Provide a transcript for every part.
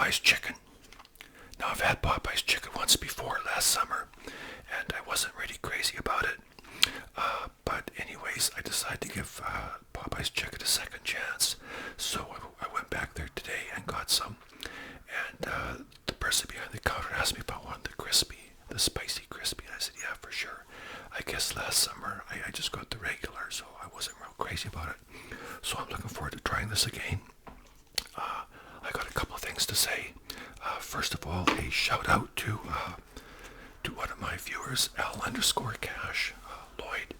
Popeyes chicken. Now, I've had Popeyes chicken once before last summer, and I wasn't really crazy about it. But anyways, I decided to give Popeyes chicken a second chance. So I went back there today and got some. And the person behind the counter asked me if I wanted the spicy crispy. I said, yeah, for sure. I guess last summer I just got the regular, so I wasn't real crazy about it. So I'm looking forward to trying this again. I got a couple of things to say. First of all, a shout out to one of my viewers, L_Cash, Lloyd.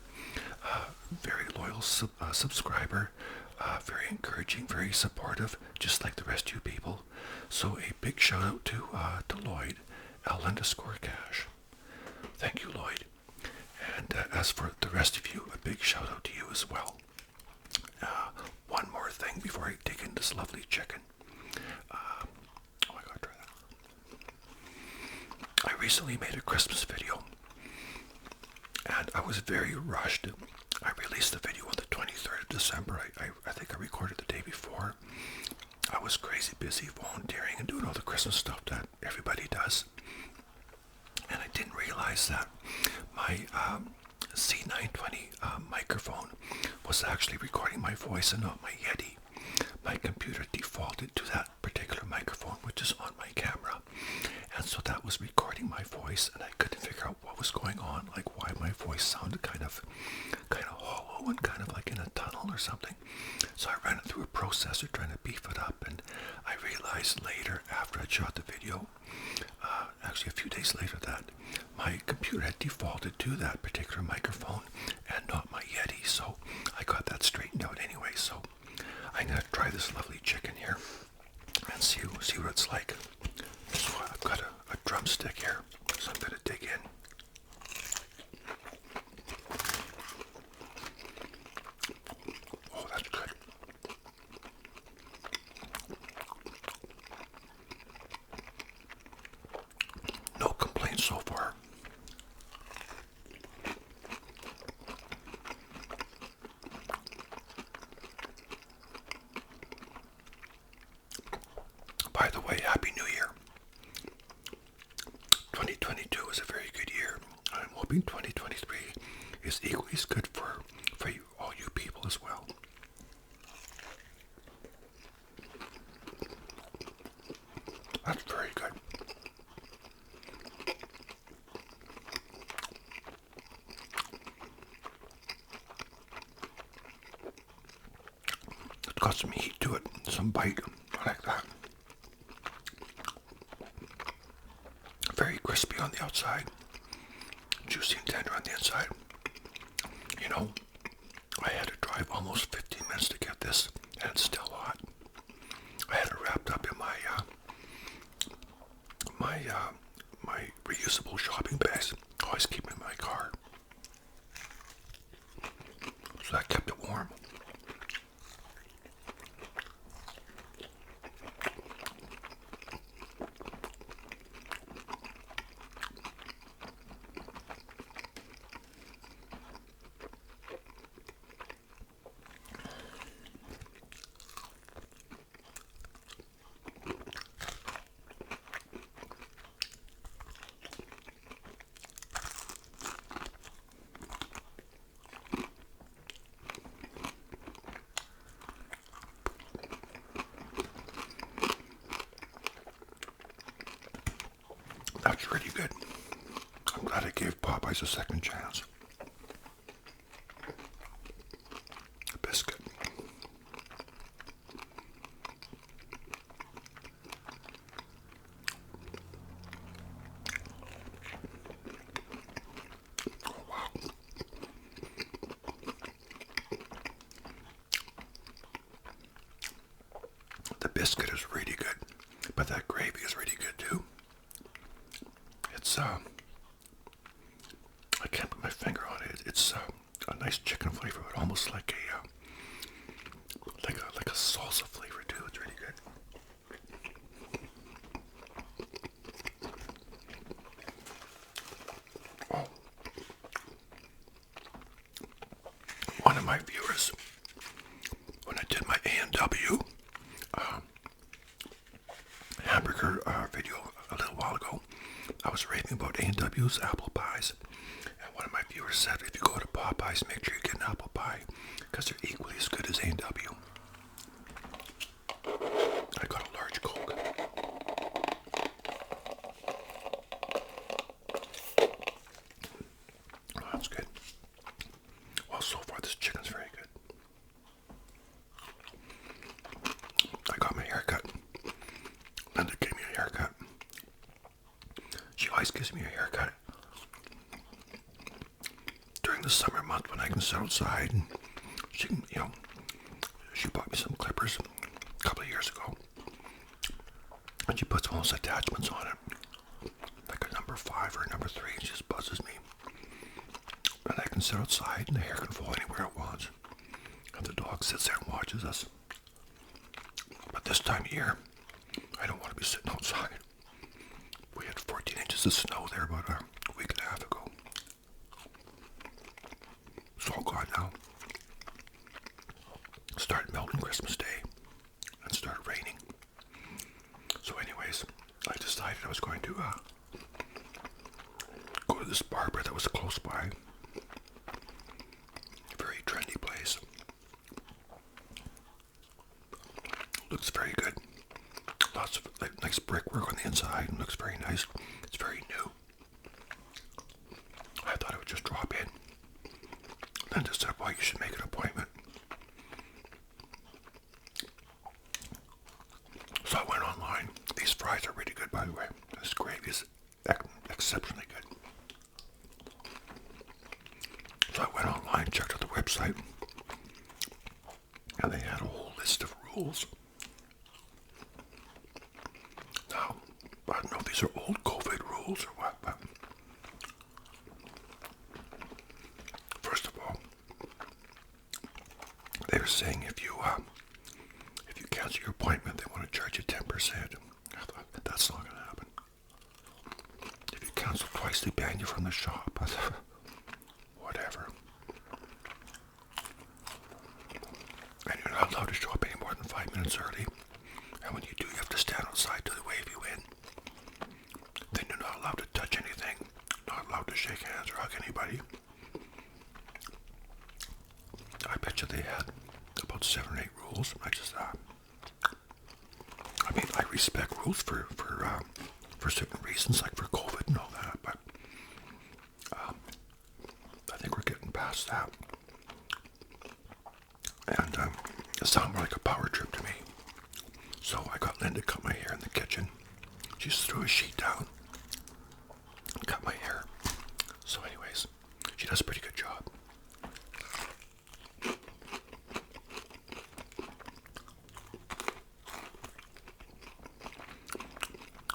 Very loyal subscriber, very encouraging, very supportive, just like the rest of you people. So a big shout out to Lloyd, L_Cash. Thank you, Lloyd. And as for the rest of you, a big shout out to you as well. One more thing before I dig into this lovely chicken. I gotta try that. I recently made a Christmas video, and I was very rushed. I released the video on the 23rd of December. I think I recorded the day before. I was crazy busy volunteering and doing all the Christmas stuff that everybody does. And I didn't realize that my C920 microphone was actually recording my voice and not my Yeti. My computer defaulted to that particular microphone, which is on my camera. And so that was recording my voice, and I couldn't figure out what was going on, like why my voice sounded kind of hollow and kind of like in a tunnel or something. So I ran it through a processor trying to beef it up, and I realized later, after I shot the video, actually a few days later, that my computer had defaulted to that particular microphone and not my Yeti. So I got that straightened out anyway. So I'm gonna try this lovely chicken here and see what it's like. So I've got a drumstick here, so I'm gonna dig in. Oh, that's good. No complaints so far. By the way, Happy New Year. 2022 was a very good year. I'm hoping 2023 is equally as good for you, all you people as well. That's very good. It's got some heat to it, some bite. I like that. Very crispy on the outside, juicy and tender on the inside. You know, I had to drive almost 15 minutes to get this, and it's still hot. I had it wrapped up in my reusable shopping bags. I always keep in my car, so that kept it warm. That's really good. I'm glad I gave Popeyes a second chance. A biscuit. Oh, wow. The biscuit is really good, but that gravy is really good too. It's I can't put my finger on it. It's a nice chicken flavor, but almost like a salsa flavor too. It's really good. Oh, one of my viewers, when I did my A&W hamburger asking me about A&W's apple pies. And one of my viewers said, if you go to Popeyes, make sure you get an apple pie, because they're equally as good as A&W. I got a large Coke. Oh, that's good. Well, so far this chicken's very good. I got my haircut. Linda gave me a haircut. She always gives me a haircut during the summer month when I can sit outside, and she can, she bought me some clippers a couple of years ago, and she puts all those attachments on it, like a number 5 or a number 3, and she just buzzes me, and I can sit outside, and the hair can fall anywhere it wants, and the dog sits there and watches us. But this time of year, I don't want to be sitting outside. We had 14 inches of snow there about a week and a half ago. It's all gone now. It started melting Christmas Day and started raining. So anyways, I decided I was going to go to this barber that was close by. Very trendy place. Looks very good. Lots of nice brickwork on the inside, and looks very nice. It's very new. I thought I would just drop in. Then just said, well, you should make an appointment. So I went online. These fries are really good, by the way. This gravy is exceptionally good. So I went online, checked out the website, and they had a whole list of rules. Now, I don't know if these are old COVID rules or what, but first of all, they were saying if you cancel your appointment, they want to charge you 10%. I thought, that's not going to happen. If you cancel twice, they ban you from the shop. I thought, whatever. And you're not allowed to show up any more than 5 minutes early. And when you do, you have to stand outside till they wave you in. Then you're not allowed to touch anything, not allowed to shake hands or hug anybody. I bet you they had about 7 or 8 rules. I respect rules for certain reasons, like for COVID and all that, but I think we're getting past that. And it sounded more like a power trip to me. So I got Linda to cut my hair in the kitchen. She just threw a sheet down and cut my hair. So anyways, she does a pretty good job.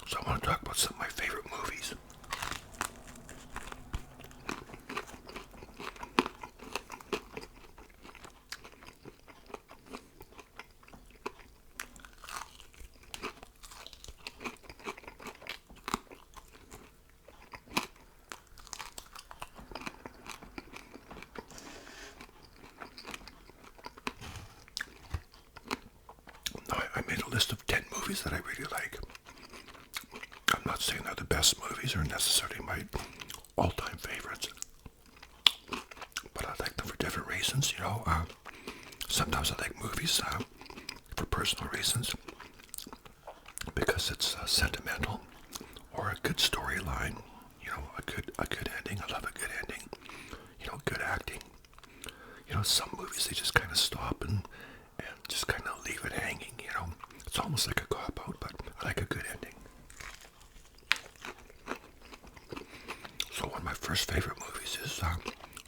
So I want to talk about some of my favorite movies. I made a list of 10 movies that I really like. I'm not saying they're the best movies or necessarily my all-time favorites, but I like them for different reasons. Sometimes I like movies for personal reasons, because it's sentimental or a good storyline. A good ending. I love a good ending. Good acting. Some movies, they just kind of stop and just kind of leave it hanging. It's almost like a cop-out, but I like a good ending. So one of my first favorite movies is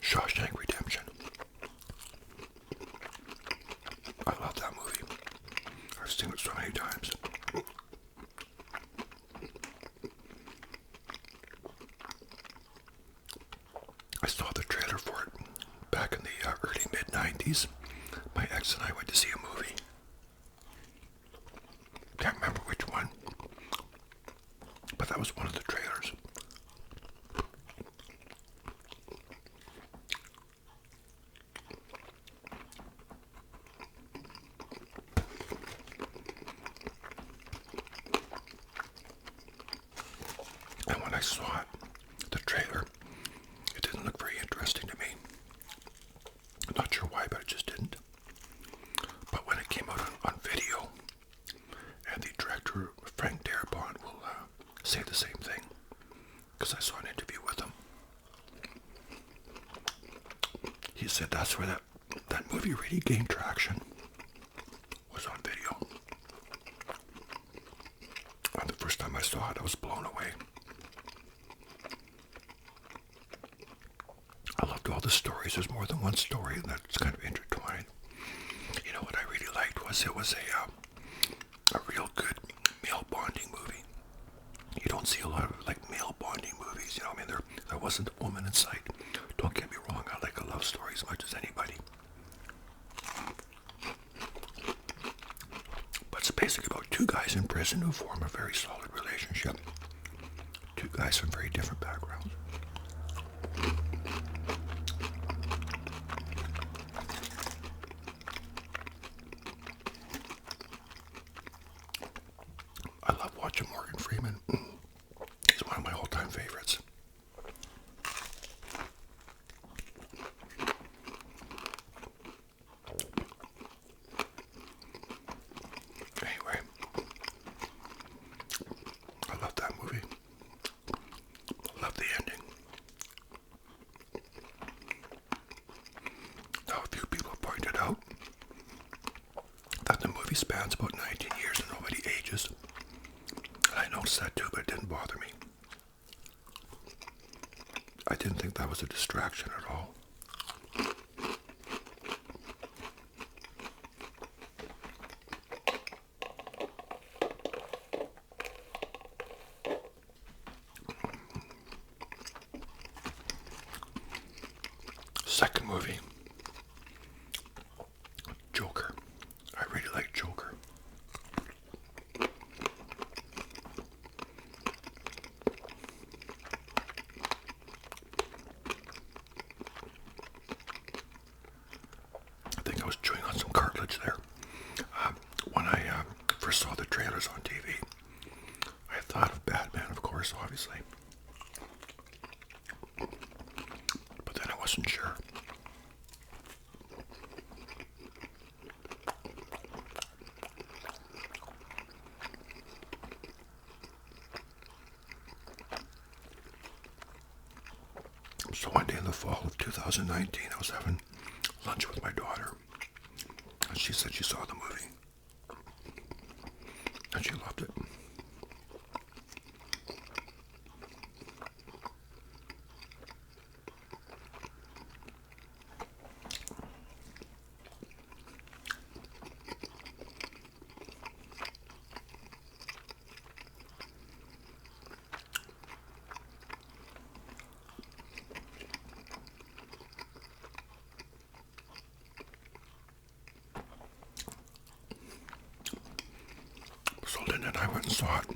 SHAWSHANK Redemption. I love that movie. I've seen it so many times. I saw the trailer for it back in the early mid-90s. My ex and I went to see a movie. Can't remember which one, but that was one of the trailers. And when I saw it, really gained traction was on video. And the first time I saw it, I was blown away. I loved all the stories. There's more than one story, and that's kind of intertwined. You know what I really liked was it was a real good male bonding movie. You don't see a lot of like male bonding movies. You know, I mean, there wasn't a woman in sight. Don't get me wrong. I like a love story as much as anybody. But it's basically about two guys in prison who form a very solid relationship. Two guys from very different backgrounds. I love watching Morgan Freeman. He's one of my all-time favorites. Anyway, I love that movie. I love the ending. Now, a few people pointed out that the movie spans about 19 years and nobody ages. I noticed that too, but it didn't bother me. I didn't think that was a distraction at all. Second movie, Joker. I really like Joker. I think I was chewing on some cartilage there. When I first saw the trailers on TV, I thought of Batman, of course, obviously. But then I wasn't sure. So one day in the fall of 2019, I was having lunch with my daughter, and she said she saw the movie, and she loved it. So Linda and I went and saw it.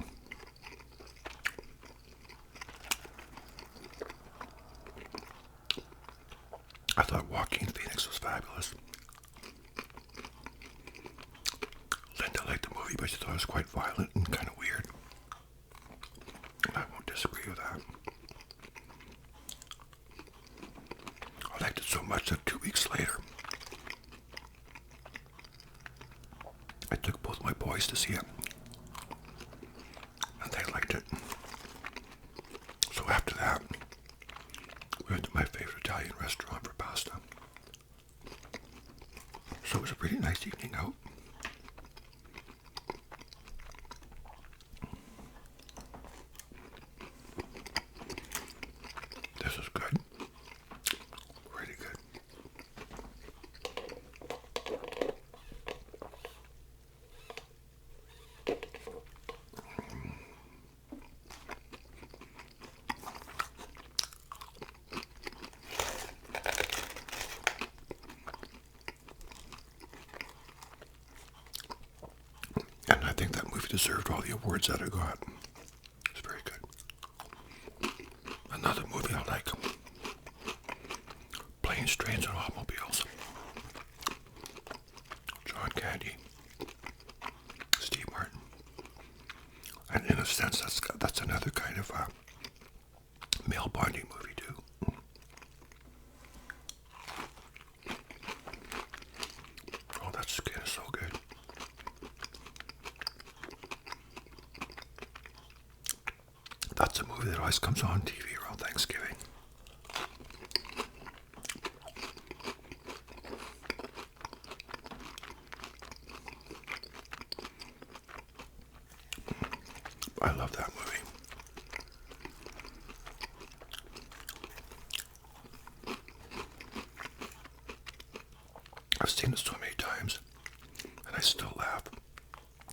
I thought Joaquin Phoenix was fabulous. Linda liked the movie, but she thought it was quite violent and kind of weird. And I won't disagree with that. I liked it so much that 2 weeks later, I took both my boys to see it. And they liked it. So after that, we went to my favorite Italian restaurant for pasta. So it was a pretty nice evening out. This is good. Really good. And I think that movie deserved all the awards that it got. It's very good. Another movie I like, Planes, Trains, and Automobiles. John Candy, Steve Martin. And in a sense, that's another kind of male bonding movie too. Oh, that skin is so good. That's a movie that always comes on TV around Thanksgiving. I love that movie. I've seen it so many times, and I still laugh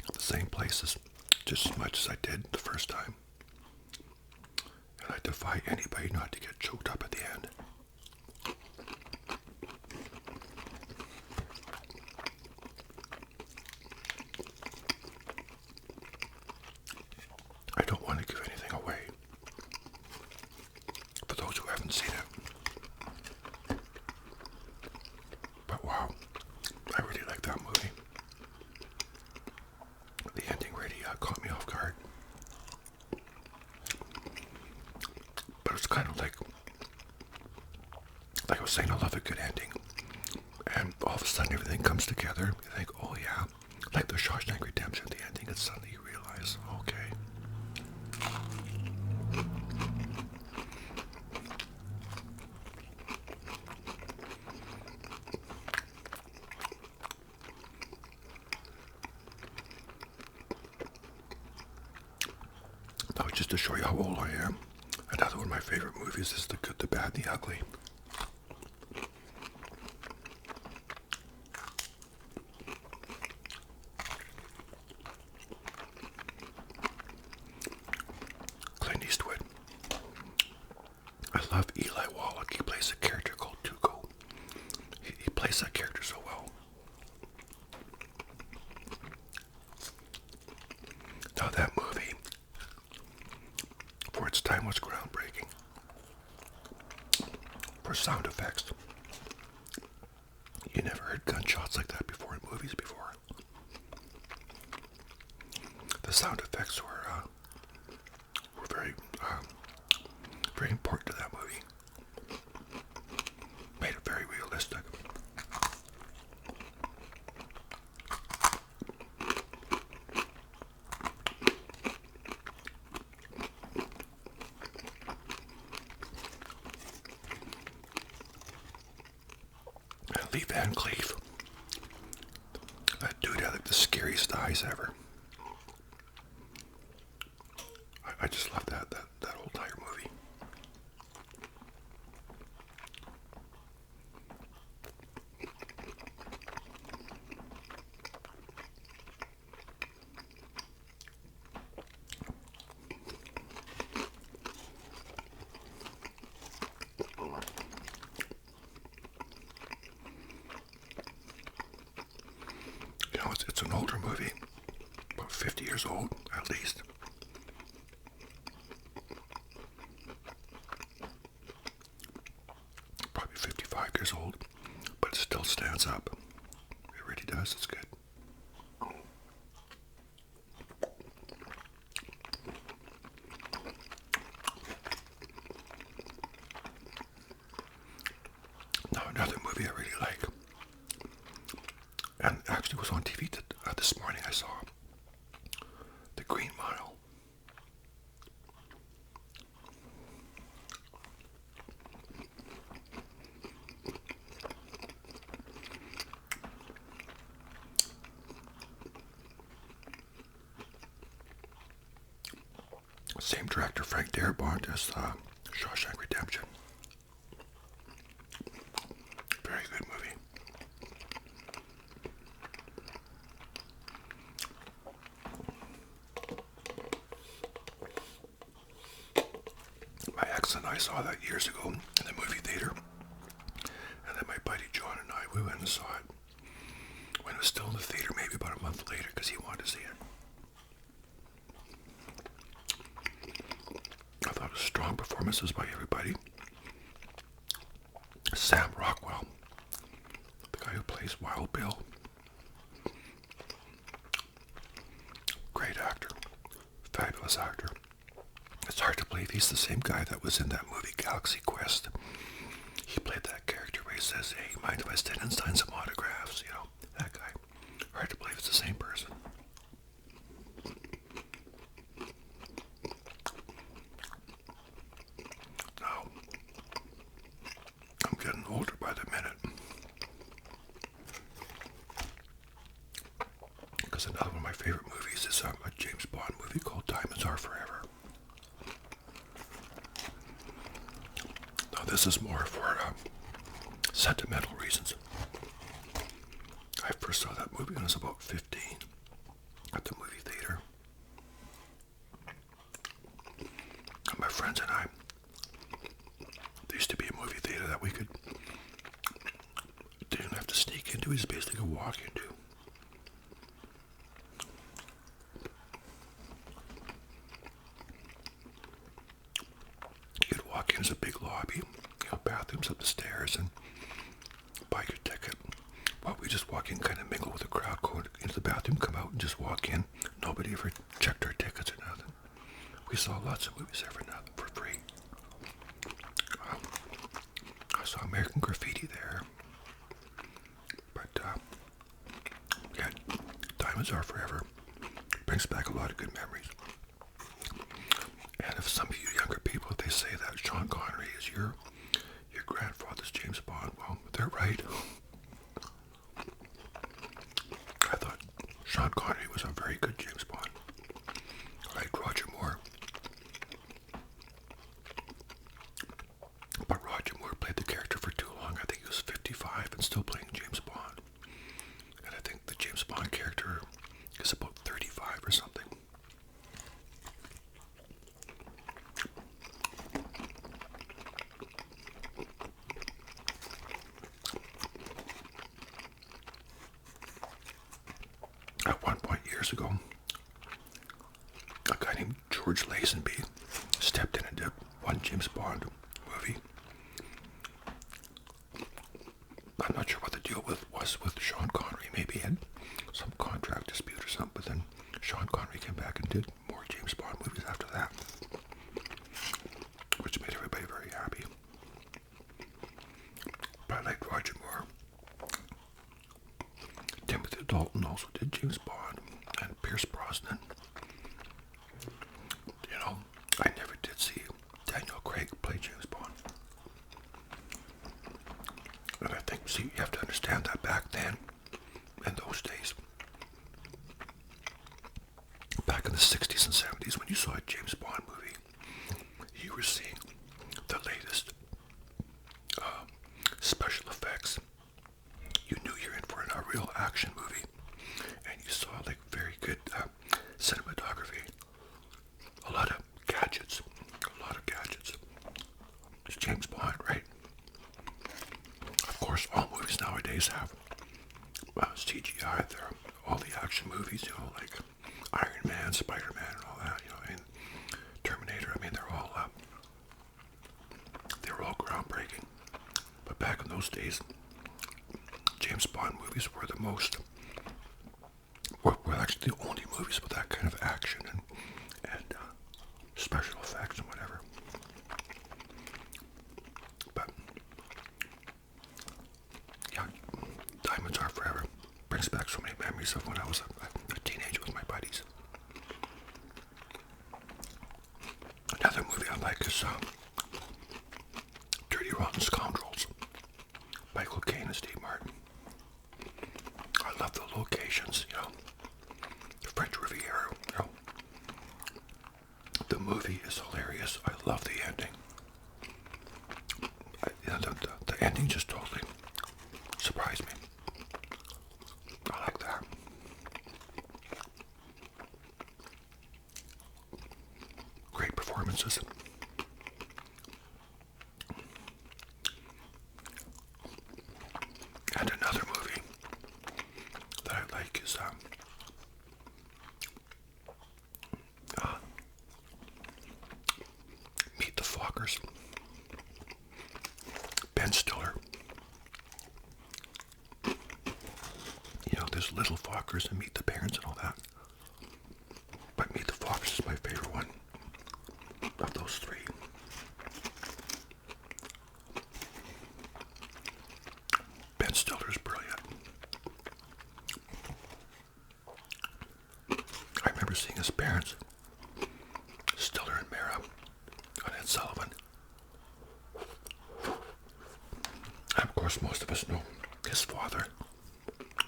at the same places just as much as I did the first time. And I defy anybody not to get choked up at the end. I don't want to give anything away for those who haven't seen it. But wow, I really like that movie. The ending really caught me off guard. But it's kind of like I was saying, I love a good ending. And all of a sudden everything comes together. You think, oh yeah, like the SHAWSHANK Redemption, the ending, and suddenly you realize, okay. Now, just to show you how old I am, another one of my favorite movies is The Good, the Bad, and the Ugly. Clint Eastwood. I love Eli Wallach. He plays a character called Tuco. He plays that character so well. Now that movie, for its time, was groundbreaking. For sound effects. You never heard gunshots like that before in movies before. The sound effects were very important to that movie. Made it very realistic. And Lee Van Cleef. That dude had like the scariest eyes ever. I just love that whole entire movie. You know, it's an older movie, about 50 years old at least. Probably 55 years old, but it still stands up. It really does. It's good. Now another movie I really like, and actually was on TV this morning, I saw The Green Mile. Same director, Frank Darabont, as SHAWSHANK Redemption. Very good movie. My ex and I saw that years ago in the movie theater. And then my buddy John and I, we went and saw it when it was still in the theater, maybe about a month later, because he wanted to see it. I thought it was strong performances by everybody. Sam Rockwell, the guy who plays Wild Bill. Great actor. Fabulous actor. It's hard to believe he's the same guy that was in that movie Galaxy Quest. He played that character where he says, hey, mind if I stand and sign some autographs? You know, that guy. Hard to believe it's the same person. Now, I'm getting older by the minute. Because another one of my favorite movies is a James Bond movie called Diamonds Are Forever. Now this is more for sentimental reasons. I first saw that movie when I was about 15 at the movie theater. And my friends and I, there used to be a movie theater that we didn't have to sneak into, we just basically could walk into. You'd walk in as a big lobby, bathrooms up the stairs, and buy your ticket. Well, we just walk in, kind of mingle with the crowd, go into the bathroom, come out, and just walk in. Nobody ever checked our tickets or nothing. We saw lots of movies there for nothing, for free. I saw American Graffiti there. But, yeah, Diamonds Are Forever brings back a lot of good memories. And if some of you younger people, if they say that Sean Connery is your grandfather's James Bond, well, they're right. I thought Sean Connery was a very good James Bond. I liked Roger Moore. But Roger Moore played the character for too long. I think he was 55 and still playing James Bond. And I think the James Bond character is about 35 or something. At one point years ago, a guy named George Lazenby stepped in and did one James Bond movie. I'm not sure what the deal was with Sean Connery. Maybe he had some contract dispute or something, but then Sean Connery came back and did more James Bond movies after that, which made everybody very happy. But I liked Roger Moore. Timothy Dalton also did James Bond, and Pierce Brosnan. You know, I never did see Daniel Craig play James Bond. And I think, see, you have to understand that back then, in those days, back in the 60s and 70s, when you saw a James Bond movie, you were seeing the latest special effects. You knew you're in for a real action movie, and you saw like very good cinematography, a lot of gadgets. It's James Bond, right? Of course, all movies nowadays have CGI. There, all the action movies, you know, like Iron Man, Spider-Man, and all that, you know, and Terminator. I mean, they were all groundbreaking. But back in those days, James Bond movies were were actually the only movies with that kind of action and special effects and whatever. But yeah, Diamonds Are Forever brings back so many memories of when I was a teenager with my buddies. Another movie I like is Dirty Rotten Scoundrels. Michael Caine and Steve Martin. I love the locations, you know, the French Riviera, you know. The movie is hilarious. I love the ending. The ending just totally surprised me. I like that. Great performances. And another movie that I like is Meet the Fockers. Ben Stiller. You know, there's Little Fockers and Meet the Parents and all that. But Meet the Fockers is my favorite one of those three. Ben Stiller's brilliant. I remember seeing his parents, Stiller and Mara, on Ed Sullivan. And of course, most of us know his father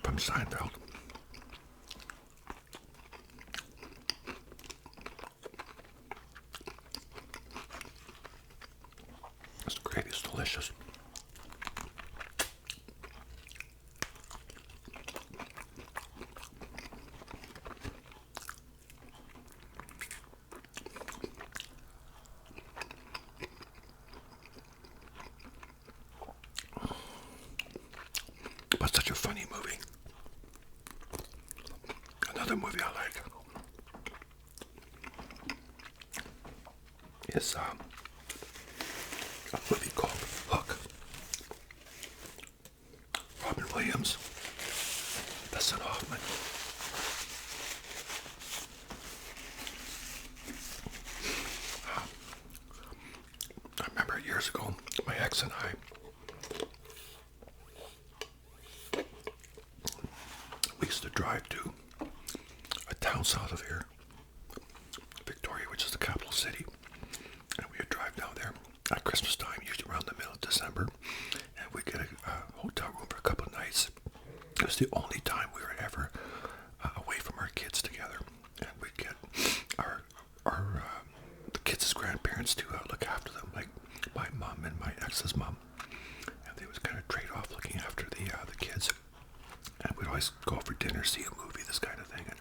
from Seinfeld. funny movie. Another movie I like is a movie called Hook. Robin Williams, Dustin Hoffman. I remember years ago, my ex and I, we used to drive to a town south of here, Victoria, which is the capital city, and we would drive down there at Christmas time, usually around the middle of December, and we'd get a hotel room for a couple of nights. It was the only time we were ever away from our kids together, and we'd get the kids' grandparents to look after them, like my mom and my ex's mom, and they would kind of trade off looking after the kids. And we'd always go out for dinner, see a movie, this kind of thing. And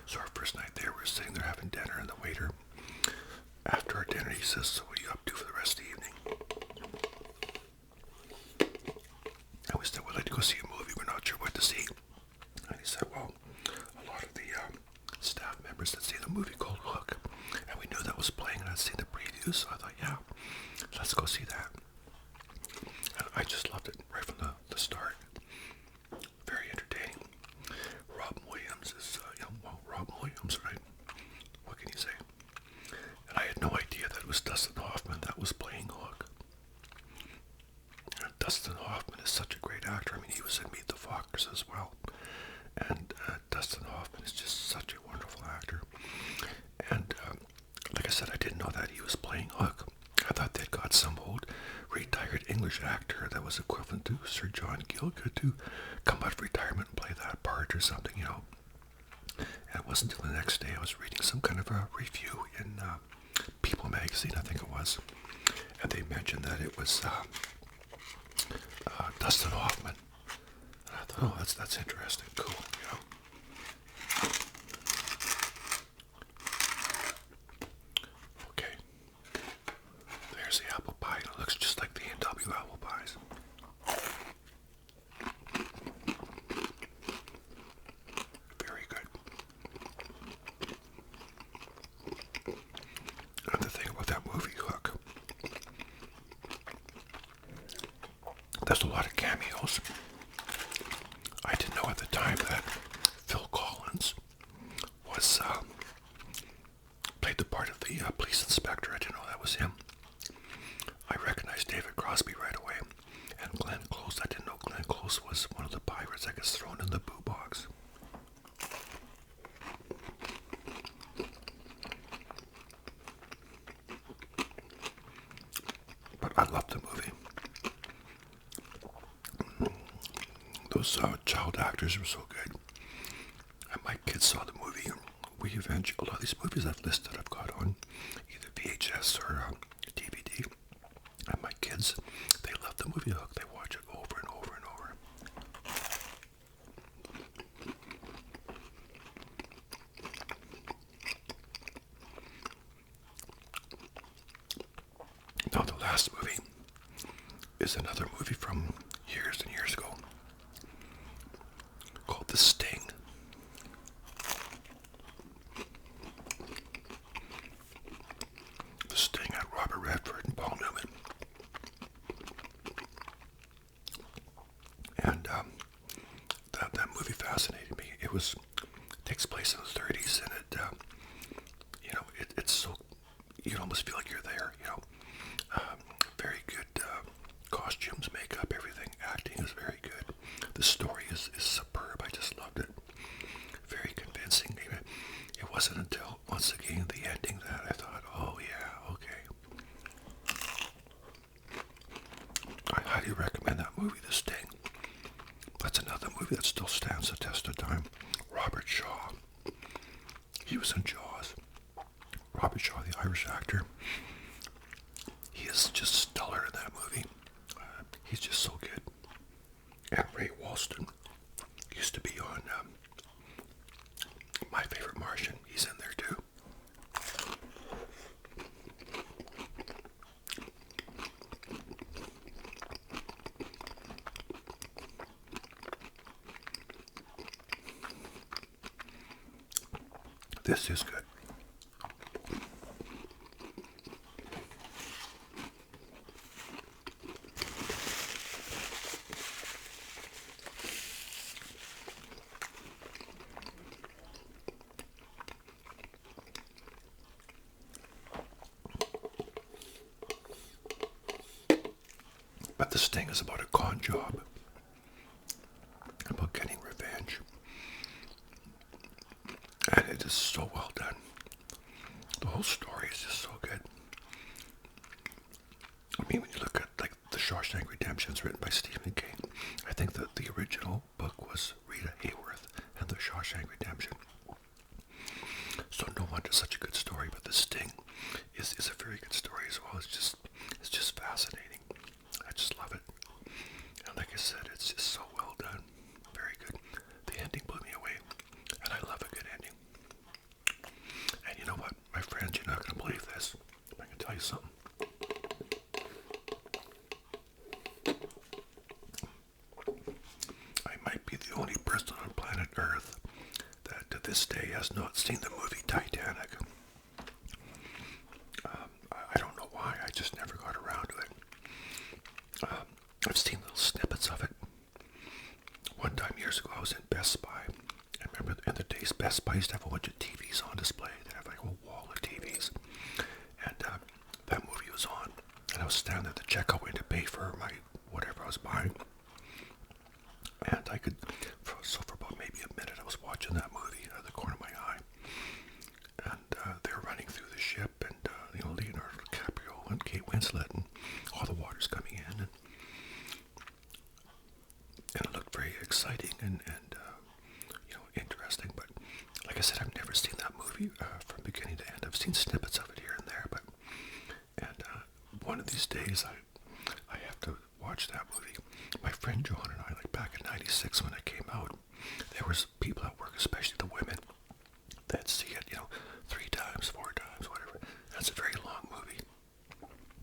so our first night there, we were sitting there having dinner, and the waiter, after our dinner, he says, "So what are you up to for the rest of the evening?" And we said, "We'd like to go see a movie. We're not sure what to see." And he said, "Well, a lot of the staff members had seen a movie called Hook, and we knew that was playing, and I'd seen the previews, so I thought, yeah, let's go see that." And I just loved it right from the start. Very entertaining. Robin Williams is, Robin Williams, right? What can you say? And I had no idea that it was Dustin Hoffman that was playing Hook. And Dustin Hoffman is such a great actor. I mean, he was in Meet the Fockers as well. And Dustin Hoffman is just such a wonderful actor. And like I said, I didn't know that he was playing Hook. I thought they'd got some old retired English actor that was equivalent to Sir John Gielgud to come out of retirement and play that part or something, you know. And it wasn't until the next day I was reading some kind of a review in People magazine, I think it was, and they mentioned that it was Dustin Hoffman. And I thought, oh, that's interesting, cool, you know. Okay, there's the apple pie. It looks just like the A&W apple pies. Very good. And the thing about that movie, Hook, there's a lot of cameos. I didn't know at the time that Phil Collins was played the part of the police inspector. I didn't know that was him. I recognized David Crosby right away, and Glenn Close. I didn't know Glenn Close was one of the pirates that gets thrown in the boo box. But I loved the movie. Those child actors were so good. And my kids saw the movie, and we eventually, a lot of these movies I've listed I've got on either VHS or DVD. And my kids, they love the movie Hook. They watch it over and over and over. Now the last movie is another movie from years and years ago called The Sting. The Sting had Robert Redford and Paul Newman. And that movie fascinated me. It takes place in the 30s, and it's so, you almost feel like you're there, you know. Very good costumes, makeup, everything. Acting is very good. The story is superb. I just loved it. Very convincing. It wasn't until, once again, the ending that I thought, oh yeah, okay. I highly recommend that movie, The Sting. That's another movie that still stands the test of time. Robert Shaw. He was in Jaws. Robert Shaw, the Irish actor. He is just stellar in that movie. He's just so good. And Ray Walston used to be on My Favorite Martian. He's in there too. This is good. But this thing is about a con job, about getting revenge, and it is so well done. The whole story is just so good. I mean, when you look at like the Shawshank Redemption, it's written by Stephen King. I think that the original book was Rita Hayworth and the Shawshank Redemption. So no wonder such a good story. But The Sting is a very good story as well. It's just fascinating. I just love it. And like I said, it's just so well done. Very good. The ending blew me away. And I love a good ending. And you know what, my friends, you're not going to believe this. I can tell you something. I might be the only person on planet Earth that to this day has not seen the movie Titanic. I don't know why, I just never got around to it. I've seen little snippets of it. One time years ago I was in Best Buy. I remember in the days Best Buy used to have a bunch of TVs on display. They'd have like a wall of TVs. And that movie was on. And I was standing at the checkout waiting to pay for my whatever I was buying. And I could, so for about maybe a minute I was watching that movie out of the corner of my eye. And they were running through the ship and, Leonardo DiCaprio and Kate Winslet and all the water's coming in. And it looked very exciting and interesting. But like I said, I've never seen that movie from beginning to end. I've seen snippets of it here and there. And one of these days I have to watch that movie. My friend John and I, like back in '96 when it came out, there was people at work, especially the women, that see it, 3 times, 4 times, whatever. That's a very long movie.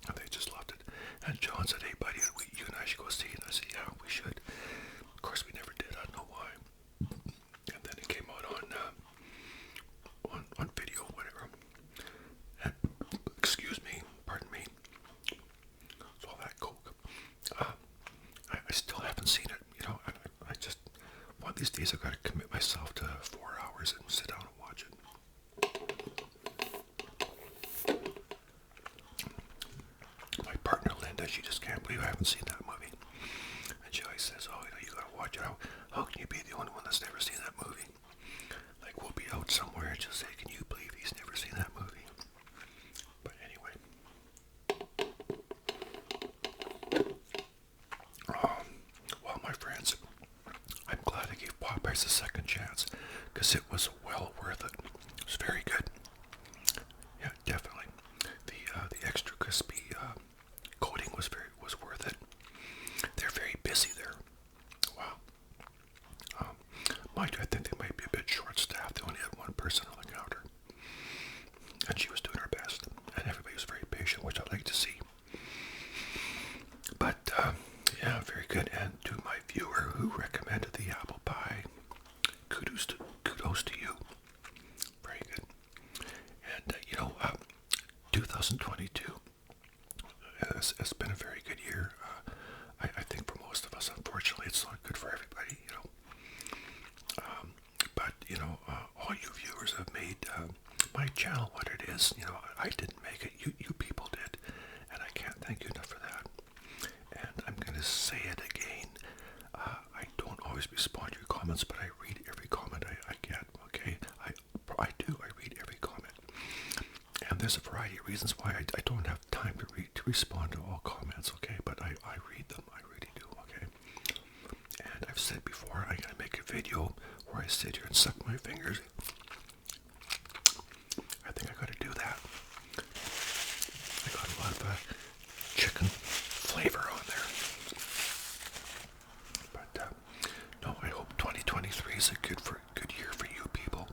And they just loved it. And John said, hey buddy, you and I should go see it. And I said, yeah, we should. Of course we never did, I don't know why. And then it came out on video, whatever. And, excuse me, pardon me. It's all that coke. I still haven't seen it, I just, one of these days I've got to commit myself to 4 hours and sit down and watch it. My partner Linda, she just can't believe I haven't seen that movie. And she always says, oh, you gotta watch it. How can you be the only one that's never seen that movie? Like, we'll be out somewhere and she'll say, can you believe he's never seen that movie? But anyway. Well, my friends, I'm glad I gave Popeyes a second chance because it was well worth it. It was very good. Yeah, definitely. The extra crispy coating was worth it. They're very busy there. Wow. Mind you, I think they might be a bit short-staffed. They only had one person on the counter, and she was doing her best, and everybody was very patient, which I like to see. But yeah, very good. And to my viewer who recommended the apple pie, kudos to you. Very good. And 2022 has been a very good year. I think for most of us, unfortunately, it's not good for everybody, but all you viewers have made my channel what it is. I didn't make it. You people did, and I can't thank you enough for that. And I'm going to say it again. I don't always respond to your comments, but I read every comment I get, okay? I do. I read every comment. And there's a variety of reasons why I don't have time to respond to all comments, okay? But I read them. I really do, okay? And I've said before, I'm going to make a video where I sit here and suck my fingers. I think I got to do that. I got a lot of chicken flavor on there. But no, I hope 2023 is a good year for you people,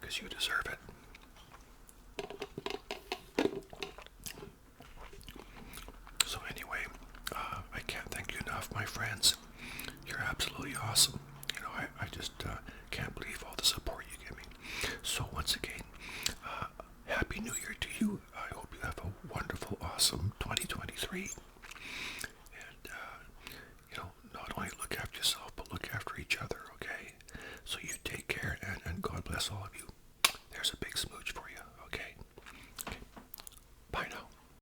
because you deserve it. So anyway, I can't thank you enough, my friends. You're absolutely awesome. I just can't believe all the support you give me. So once again, Year to you. I hope you have a wonderful, awesome 2023. And, not only look after yourself, but look after each other, okay? So you take care, and God bless all of you.